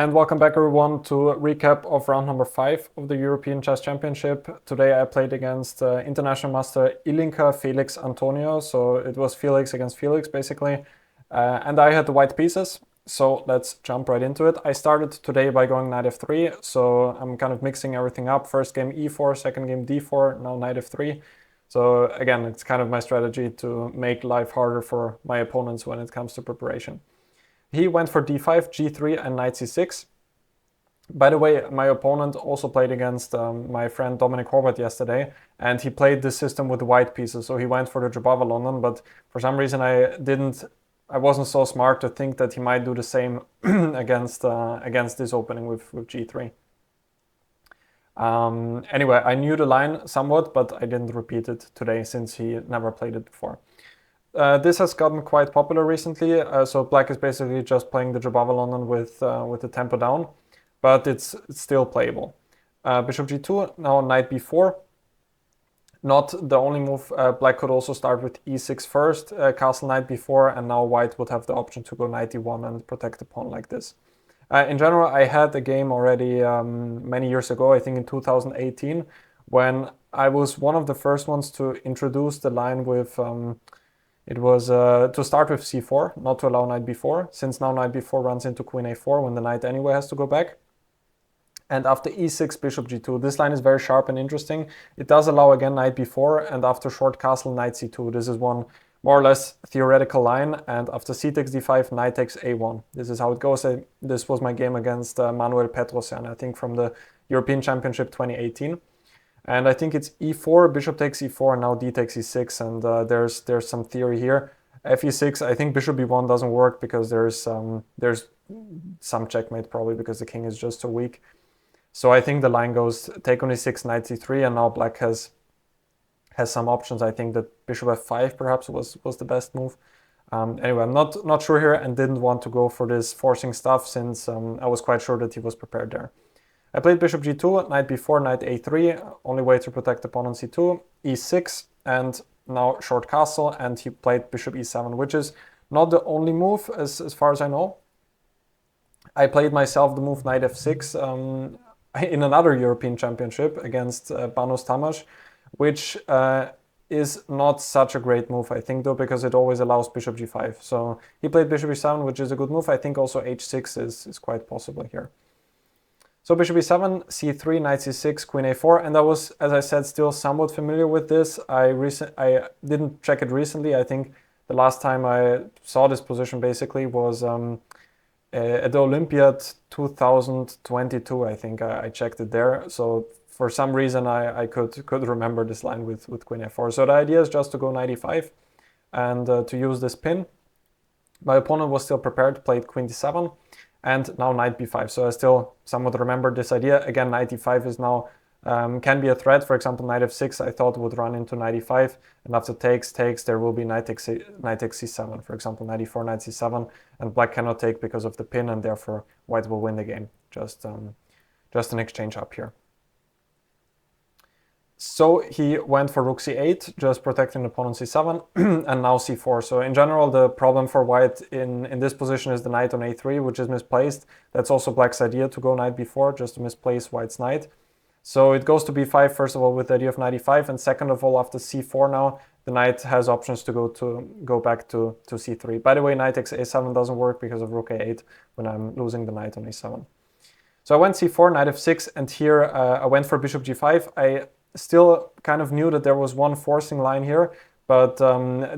And welcome back everyone to a recap of round number 5 of the European Chess Championship. Today I played against International Master Ilinca Felix-Antonio, so it was Felix against Felix basically. And I had the white pieces, so let's jump right into it. I started today by going knight f3, so I'm kind of mixing everything up. First game e4, second game d4, now knight f3. So again, it's kind of my strategy to make life harder for my opponents when it comes to preparation. He went for d5, g3, and knight c6. By the way, my opponent also played against my friend Dominic Horvath yesterday, and he played this system with the white pieces, so he went for the Jabava London, but for some reason I wasn't so smart to think that he might do the same against this opening with g3. Anyway, I knew the line somewhat, but I didn't repeat it today since he never played it before. This has gotten quite popular recently, so black is basically just playing the Jabava London with the tempo down, but it's still playable. Bishop g2, now knight b4. Not the only move, black could also start with e6 first, castle knight b4, and now white would have the option to go knight e1 and protect the pawn like this. In general, I had a game already many years ago, I think in 2018, when I was one of the first ones to introduce the line with... It was to start with c4, not to allow knight b4, since now knight b4 runs into queen a4 when the knight anyway has to go back. And after e6, bishop g2, this line is very sharp and interesting. It does allow again knight b4, and after short castle, knight c2. This is one more or less theoretical line, and after c takes d5, knight takes a1. This is how it goes. This was my game against Manuel Petrosyan, I think from the European Championship 2018. And I think it's e4, bishop takes e4, and now d takes e6, and there's some theory here. Fe6, I think bishop b1 doesn't work because there's some checkmate probably because the king is just so weak. So I think the line goes take on e6, knight c3, and now black has some options. I think that bishop f5 perhaps was the best move. Anyway, I'm not sure here and didn't want to go for this forcing stuff since I was quite sure that he was prepared there. I played bishop g2, knight b4, knight a3, only way to protect the pawn on c2, e6, and now short castle, and he played bishop e7, which is not the only move as far as I know. I played myself the move knight f6 in another European Championship against Banus Tamás, which is not such a great move, I think, though, because it always allows bishop g5. So he played bishop e7, which is a good move. I think also h6 is quite possible here. So bishop e7, c3, knight c6, queen a4, and I was, as I said, still somewhat familiar with this. I didn't check it recently. I think the last time I saw this position basically was at the Olympiad 2022. I think I checked it there. So for some reason I could remember this line with queen a4. So the idea is just to go knight e5 and to use this pin. My opponent was still prepared, played queen d7. And now knight b5, so I still somewhat remember this idea. Again, knight e5 is now, can be a threat. For example, knight f6 I thought would run into knight e5, and after takes, there will be knight takes c7. For example, knight e4, knight c7, and black cannot take because of the pin, and therefore white will win the game. Just an exchange up here. So he went for rook c8, just protecting the pawn on c7, and now c4. So in general, the problem for white in this position is the knight on a3, which is misplaced. That's also black's idea to go knight b4, just to misplace white's knight. So it goes to b5, first of all, with the idea of knight e5, and second of all, after c4 now, the knight has options to go back to c3. By the way, knight takes a7 doesn't work because of rook a8 when I'm losing the knight on a7. So I went c4, knight f6, and here I went for bishop g5. I still kind of knew that there was one forcing line here, but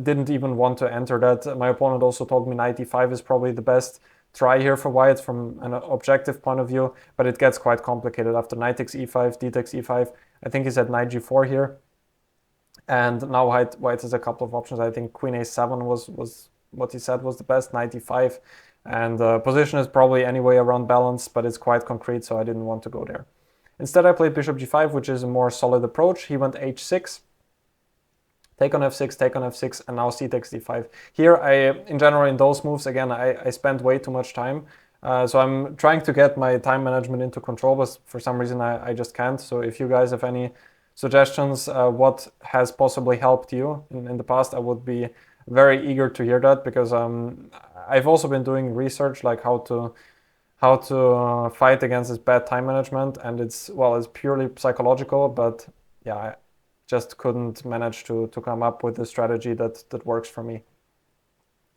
didn't even want to enter that. My opponent also told me knight e5 is probably the best try here for white from an objective point of view, but it gets quite complicated. After knight takes e5, d takes e5, I think he said knight g4 here. And now white has a couple of options. I think queen a7 was what he said was the best, knight e5. And the position is probably anyway around balance, but it's quite concrete, so I didn't want to go there. Instead, I played bishop g5, which is a more solid approach. He went h6, take on f6, and now c takes d5. Here, in general, in those moves, again, I spent way too much time. So I'm trying to get my time management into control, but for some reason, I just can't. So if you guys have any suggestions, what has possibly helped you in the past, I would be very eager to hear that, because I've also been doing research, like how how to fight against this bad time management, and it's purely psychological, but yeah, I just couldn't manage to come up with a strategy that works for me.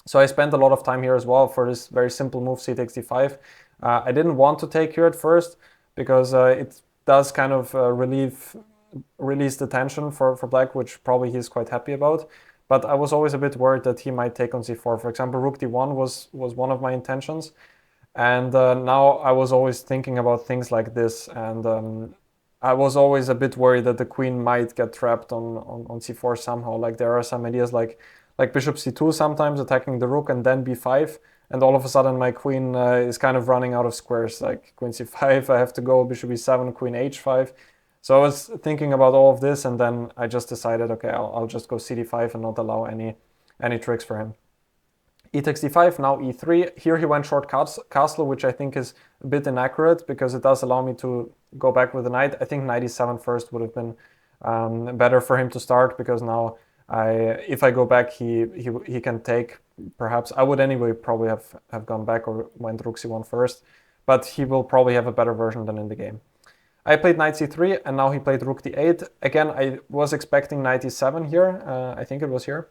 So I spent a lot of time here as well for this very simple move, c takes d5. I didn't want to take here at first because it does kind of release the tension for black, which probably he's quite happy about. But I was always a bit worried that he might take on c4. For example, rook d1 was one of my intentions. And now I was always thinking about things like this. And I was always a bit worried that the queen might get trapped on c4 somehow. Like there are some ideas like bishop c2 sometimes attacking the rook and then b5. And all of a sudden my queen is kind of running out of squares. Like queen c5, I have to go bishop e7, queen h5. So I was thinking about all of this, and then I just decided, okay, I'll just go cd5 and not allow any tricks for him. E takes d5, now e3. Here he went short castle, which I think is a bit inaccurate because it does allow me to go back with the knight. I think knight e7 first would have been better for him to start, because now if I go back, he can take. Perhaps I would anyway probably have gone back or went rook c1 first, but he will probably have a better version than in the game. I played knight c3, and now he played rook d8. Again, I was expecting knight e7 here. I think it was here.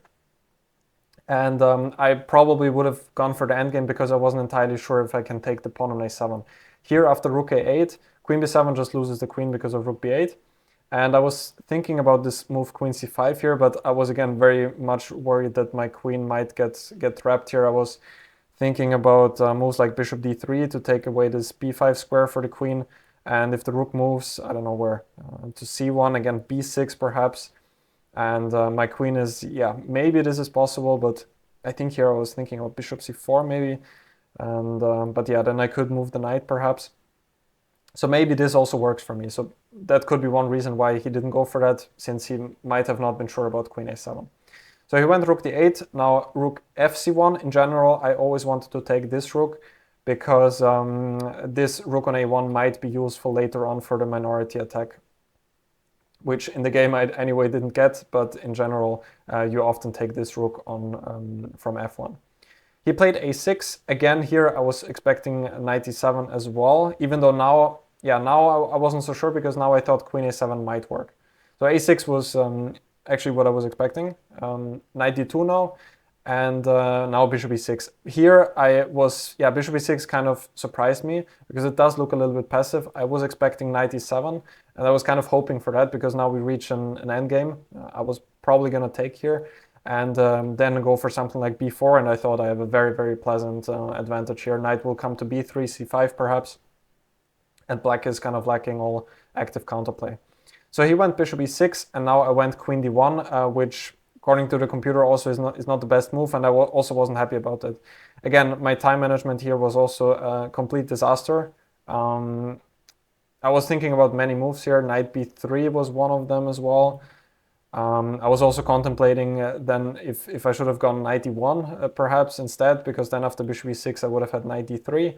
And I probably would have gone for the endgame because I wasn't entirely sure if I can take the pawn on a7. Here, after rook a8, queen b7 just loses the queen because of rook b8. And I was thinking about this move queen c5 here, but I was again very much worried that my queen might get trapped here. I was thinking about moves like bishop d3 to take away this b5 square for the queen. And if the rook moves, I don't know where, to c1, again b6 perhaps. And my queen is, yeah, maybe this is possible, but I think here I was thinking about bishop c4 maybe. And but yeah, then I could move the knight perhaps. So maybe this also works for me. So that could be one reason why he didn't go for that, since he might have not been sure about queen a7. So he went rook d8, now rook fc1. In general, I always wanted to take this rook, because this rook on a1 might be useful later on for the minority attack, which in the game I anyway didn't get, but in general you often take this rook on from f1. He played a6. Again, here I was expecting knight e7 as well, even though now I wasn't so sure, because now I thought queen a7 might work. So a6 was actually what I was expecting. Knight d2 now. And now bishop e6. Here bishop e6 kind of surprised me, because it does look a little bit passive. I was expecting knight e7, and I was kind of hoping for that, because now we reach an endgame. I was probably going to take here, and then go for something like b4, and I thought I have a very, very pleasant advantage here. Knight will come to b3, c5 perhaps, and black is kind of lacking all active counterplay. So he went bishop e6, and now I went queen d1, which according to the computer also is not the best move, and I also wasn't happy about it. Again, my time management here was also a complete disaster. I was thinking about many moves here. Knight b3 was one of them as well. I was also contemplating then if I should have gone knight e1 perhaps instead, because then after bishop e6 I would have had knight d3.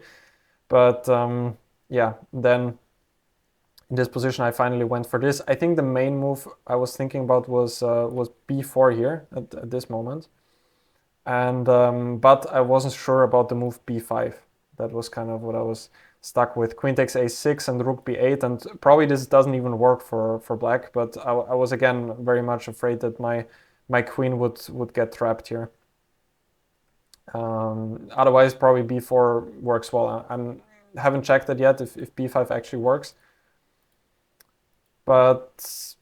But yeah, then in this position I finally went for this. I think the main move I was thinking about was b4 here at this moment. And but I wasn't sure about the move b5. That was kind of what I was stuck with. Queen takes a6 and rook b8, and probably this doesn't even work for black, but I was again very much afraid that my queen would get trapped here. Otherwise probably b4 works well. I haven't checked it yet if b5 actually works, but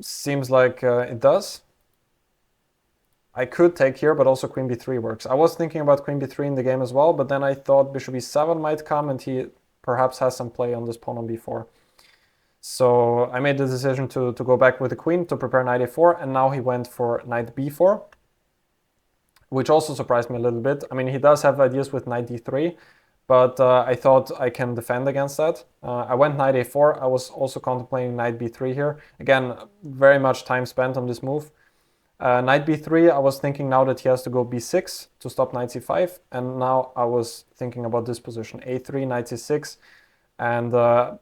seems like it does. I could take here, but also queen b3 works. I was thinking about queen b3 in the game as well, but then I thought bishop e7 might come, and he perhaps has some play on this pawn on b4. So I made the decision to go back with the queen to prepare knight a4, and now he went for knight b4, which also surprised me a little bit. I mean, he does have ideas with knight d3, but I thought I can defend against that. I went knight a4. I was also contemplating knight b3 here. Again, very much time spent on this move. Knight b3, I was thinking now that he has to go b6 to stop knight c5, and now I was thinking about this position, a3, knight c6, and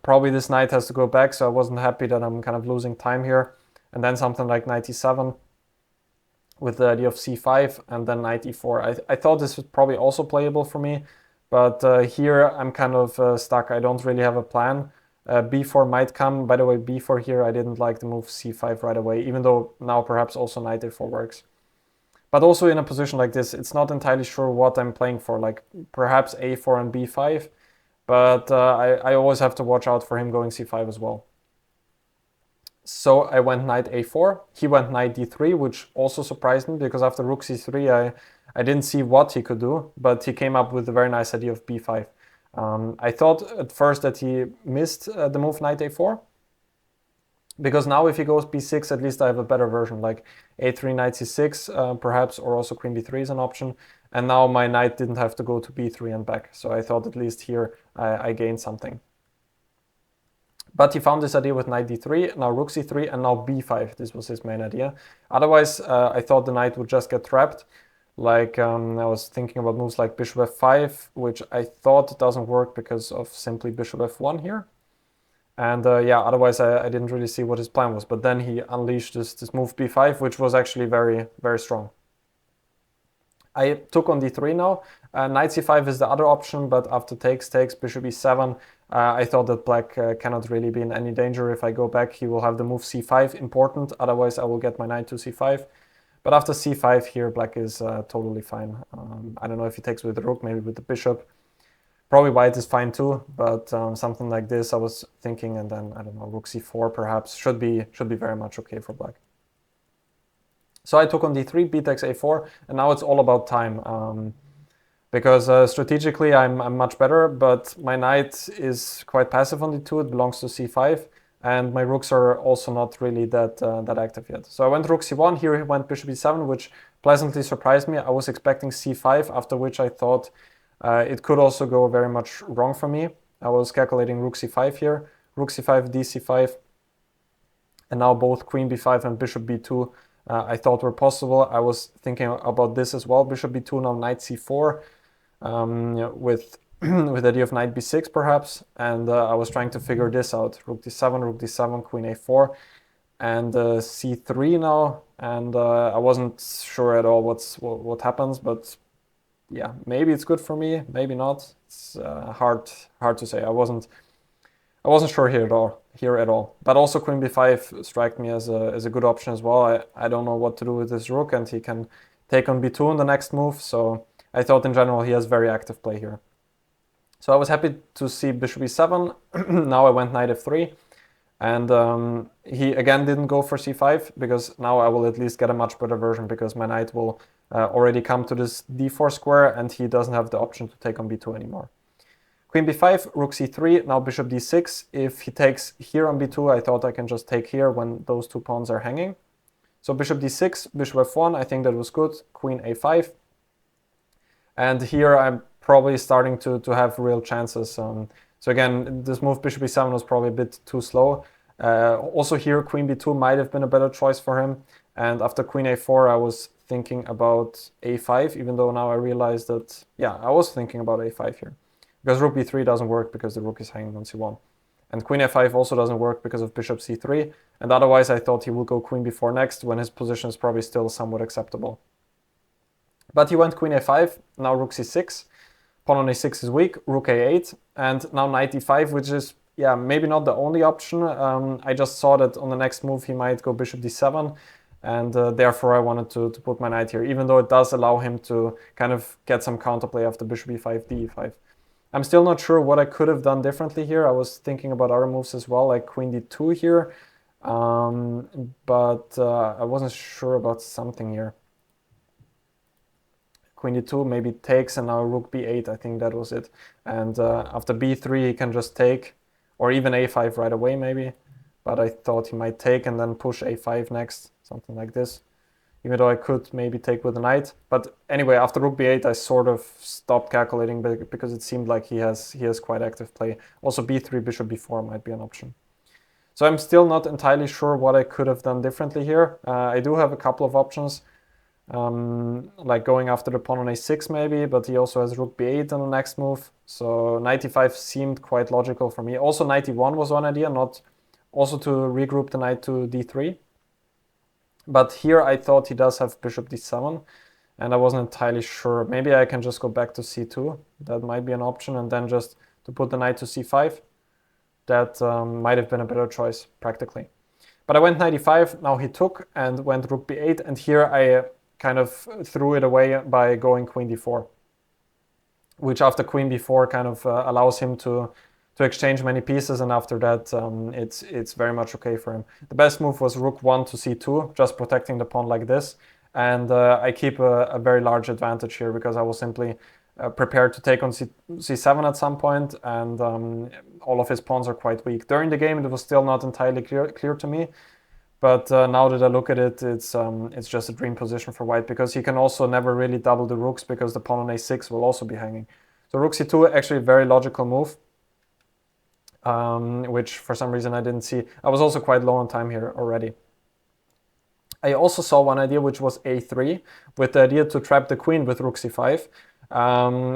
probably this knight has to go back, so I wasn't happy that I'm kind of losing time here. And then something like knight e7 with the idea of c5, and then knight e4. I thought this was probably also playable for me, But here I'm kind of stuck. I don't really have a plan. b4 might come. By the way, b4 here, I didn't like the move c5 right away, even though now perhaps also knight a4 works. But also in a position like this, it's not entirely sure what I'm playing for, like perhaps a4 and b5, but I always have to watch out for him going c5 as well. So I went knight a4, he went knight d3, which also surprised me because after rook c3 I didn't see what he could do, but he came up with a very nice idea of b5. I thought at first that he missed the move knight a4, because now if he goes b6, at least I have a better version, like a3, knight c6 perhaps, or also queen b3 is an option. And now my knight didn't have to go to b3 and back, so I thought at least here I gained something. But he found this idea with knight d3, now rook c3, and now b5. This was his main idea. Otherwise, I thought the knight would just get trapped. Like, I was thinking about moves like bishop f5, which I thought doesn't work because of simply bishop f1 here. And yeah, otherwise I didn't really see what his plan was. But then he unleashed this move b5, which was actually very, very strong. I took on d3 now. Knight c5 is the other option, but after takes, bishop e7, I thought that black cannot really be in any danger. If I go back, he will have the move c5 important. Otherwise, I will get my knight to c5. But after c5 here, black is totally fine. I don't know if he takes with the rook, maybe with the bishop. Probably white is fine too, but something like this I was thinking, and then, I don't know, rook c4 perhaps should be very much okay for black. So I took on d3, b takes a4, and now it's all about time. Because strategically I'm much better, but my knight is quite passive on d2, it belongs to c5, and my rooks are also not really that active yet. So I went rook c1, here he went bishop e7, which pleasantly surprised me. I was expecting c5, after which I thought it could also go very much wrong for me. I was calculating rook c5 here, rook c5, d c5, and now both queen b5 and bishop b2 I thought were possible. I was thinking about this as well, bishop b2, now knight c4, with the idea of knight b6 perhaps, and I was trying to figure this out. Rook d7, queen a4, and c3 now, and I wasn't sure at all what happens, but yeah, maybe it's good for me, maybe not. It's hard to say. I wasn't sure here at all. But also queen b5 struck me as a good option as well. I don't know what to do with this rook, and he can take on b2 in the next move, so I thought in general he has very active play here. So I was happy to see bishop e7. Now I went knight f3, and he again didn't go for c5, because now I will at least get a much better version, because my knight will already come to this d4 square, and he doesn't have the option to take on b2 anymore. Queen b5, rook c3, now bishop d6. If he takes here on b2, I thought I can just take here when those two pawns are hanging. So bishop d6, bishop f1, I think that was good. Queen a5. And here I'm probably starting to have real chances. So again, this move bishop e7 was probably a bit too slow. Also here, queen b2 might have been a better choice for him. And after queen a4, I was thinking about a5, even though now I realize that, yeah, I was thinking about a5 here. Because rook b3 doesn't work because the rook is hanging on c1. And queen f5 also doesn't work because of bishop c3. And otherwise I thought he would go queen b4 next, when his position is probably still somewhat acceptable. But he went queen a5, now rook c6. Pawn on a6 is weak, rook a8. And now knight e5, which is, yeah, maybe not the only option. I just saw that on the next move he might go bishop d7. And therefore I wanted to put my knight here, even though it does allow him to kind of get some counterplay after bishop e5, d5. I'm still not sure what I could have done differently here. I was thinking about other moves as well, like queen d2 here, but I wasn't sure about something here. Queen d2 maybe takes, and now rook b8, I think that was it. And after b3 he can just take, or even a5 right away maybe, but I thought he might take and then push a5 next, something like this. Even though I could maybe take with a knight. But anyway, after rook b8, I sort of stopped calculating because it seemed like he has quite active play. Also b3, bishop b4 might be an option. So I'm still not entirely sure what I could have done differently here. I do have a couple of options, like going after the pawn on a6 maybe, but he also has rook b8 on the next move. So knight e5 seemed quite logical for me. Also knight e1 was one idea, not also to regroup the knight to d3. But here I thought he does have bishop d7, and I wasn't entirely sure. Maybe I can just go back to c2. That might be an option, and then just to put the knight to c5. That might have been a better choice, practically. But I went knight e5, now he took, and went rook b8, and here I kind of threw it away by going queen d4, which after queen b4 kind of allows him to exchange many pieces, and after that it's very much okay for him. The best move was rook 1 to c2, just protecting the pawn like this, and I keep a very large advantage here because I was simply prepared to take on c7 at some point, and all of his pawns are quite weak. During the game it was still not entirely clear to me, but now that I look at it, it's just a dream position for white, because he can also never really double the rooks because the pawn on a6 will also be hanging. So rook c2, actually a very logical move, which for some reason I didn't see. I was also quite low on time here already. I also saw one idea, which was a3, with the idea to trap the queen with rook c5,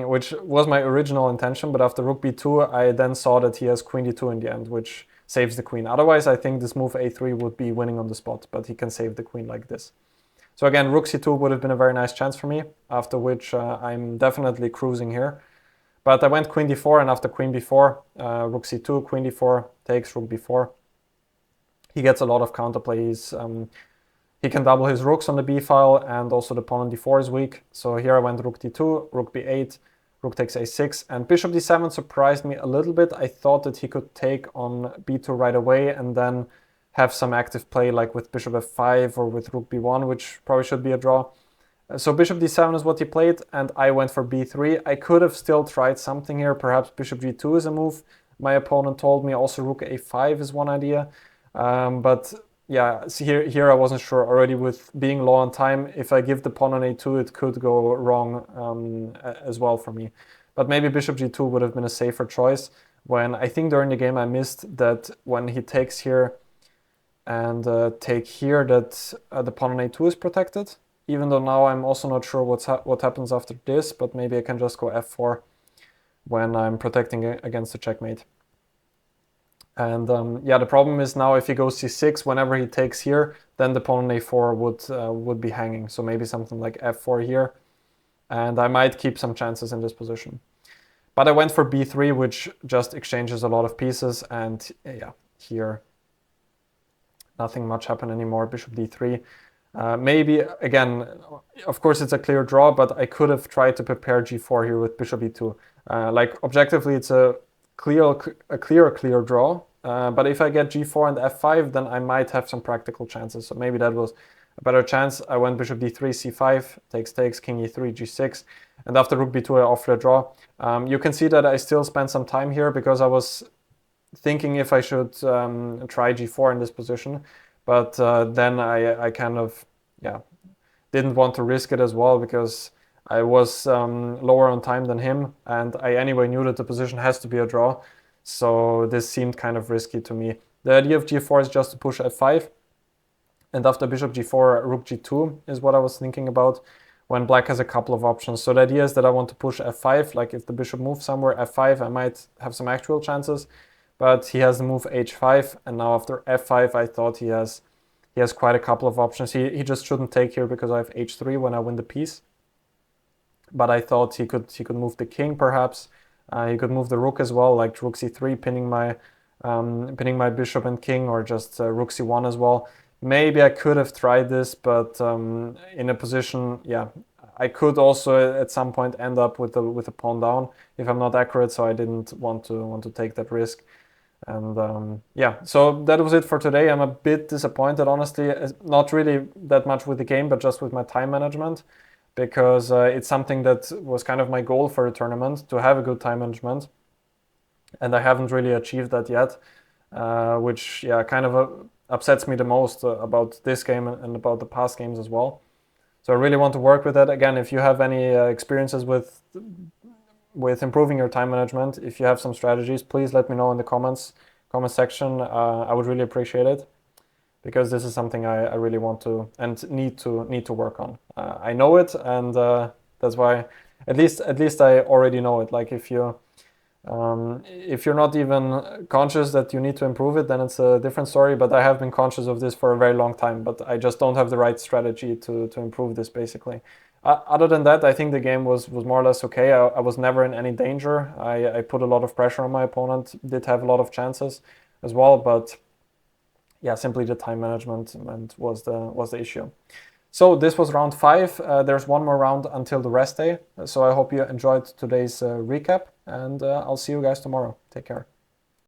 which was my original intention, but after rook b2, I then saw that he has queen d2 in the end, which saves the queen. Otherwise, I think this move a3 would be winning on the spot, but he can save the queen like this. So again, rook c2 would have been a very nice chance for me, after which I'm definitely cruising here. But I went queen d4, and after queen b4, rook c2, queen d4, takes rook b4. He gets a lot of counterplay. He can double his rooks on the b file, and also the pawn on d4 is weak. So here I went rook d2, rook b8, rook takes a6, and bishop d7 surprised me a little bit. I thought that he could take on b2 right away and then have some active play, like with bishop f5 or with rook b1, which probably should be a draw. So bishop d7 is what he played, and I went for b3. I could have still tried something here. Perhaps bishop g2 is a move my opponent told me. Also rook a5 is one idea. But yeah, see here I wasn't sure. Already with being low on time, if I give the pawn on a2, it could go wrong as well for me. But maybe bishop g2 would have been a safer choice, when I think during the game I missed that when he takes here and take here, that the pawn on a2 is protected. Even though now I'm also not sure what happens after this, but maybe I can just go f4 when I'm protecting against the checkmate. And yeah, the problem is now if he goes c6, whenever he takes here, then the pawn on a4 would be hanging. So maybe something like f4 here, and I might keep some chances in this position. But I went for b3, which just exchanges a lot of pieces, and yeah, here nothing much happened anymore. Bishop d3. Maybe, again, of course it's a clear draw, but I could have tried to prepare g4 here with bishop e2. Like, objectively it's a clear draw, but if I get g4 and f5, then I might have some practical chances. So maybe that was a better chance. I went bishop d3, c5, takes, king e3, g6, and after rook b2 I offered a draw. You can see that I still spent some time here because I was thinking if I should try g4 in this position. But then I kind of, yeah, didn't want to risk it as well, because I was lower on time than him, and I anyway knew that the position has to be a draw. So this seemed kind of risky to me. The idea of g4 is just to push f5, and after bishop g4, rook g2 is what I was thinking about, when black has a couple of options. So the idea is that I want to push f5, like if the bishop moves somewhere, f5, I might have some actual chances. But he has the move h5, and now after f5, I thought he has quite a couple of options. He just shouldn't take here because I have h3 when I win the piece. But I thought he could move the king perhaps. He could move the rook as well, like rook c3, pinning my bishop and king, or just rook c1 as well. Maybe I could have tried this, but in a position, yeah, I could also at some point end up with a pawn down if I'm not accurate. So I didn't want to take that risk. And yeah, so that was it for today. I'm a bit disappointed, honestly, not really that much with the game, but just with my time management, because it's something that was kind of my goal for the tournament, to have a good time management, and I haven't really achieved that yet, which, yeah, kind of upsets me the most about this game and about the past games as well. So I really want to work with that. Again, if you have any experiences with improving your time management, if you have some strategies, please let me know in the comment section. I would really appreciate it, because this is something I really want to and need to work on. I know it, and that's why at least I already know it. Like, if you're not even conscious that you need to improve it, then it's a different story. But I have been conscious of this for a very long time, but I just don't have the right strategy to improve this, basically. Other than that, I think the game was more or less okay. I was never in any danger. I put a lot of pressure on my opponent, did have a lot of chances as well, but yeah, simply the time management was the issue. So this was round 5. There's one more round until the rest day. So I hope you enjoyed today's recap, and I'll see you guys tomorrow. Take care.